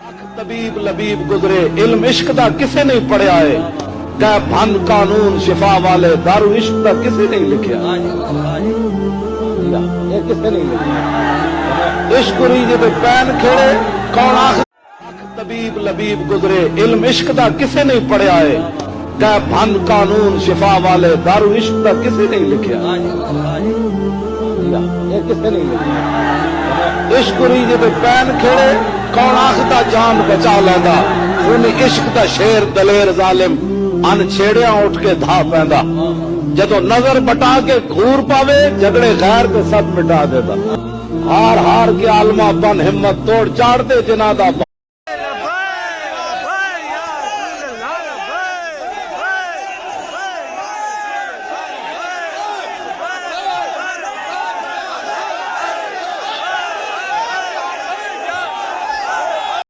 طبیب لبیب گزرے علم عشق دا کسے نہیں پڑھیا ہے کہ بھن قانون شفا والے دارو عشق دا کسے نہیں لکھیا یہ کسے نہیں لکھیا عشق ریجے تے پین کھڑے کون آخ طبیب لبیب گزرے علم عشق دا کسے نہیں پڑھیا ہے کہ بھن قانون شفا والے دارو عشق دا کسے نہیں لکھیا یہ کسے نہیں لکھیا عشق ریجے تے پین کھڑے کون آخدا جان بچا لیندا انہیں عشق دا شیر دلیر ظالم ان چھیڑیاں اٹھ کے دھا پیندا جدو نظر بٹا کے گھور پاوے جھگڑے غیر کے سب مٹا دیتا ہار ہار کے عالمہ بن ہمت توڑ چاڑ دے جنہ دا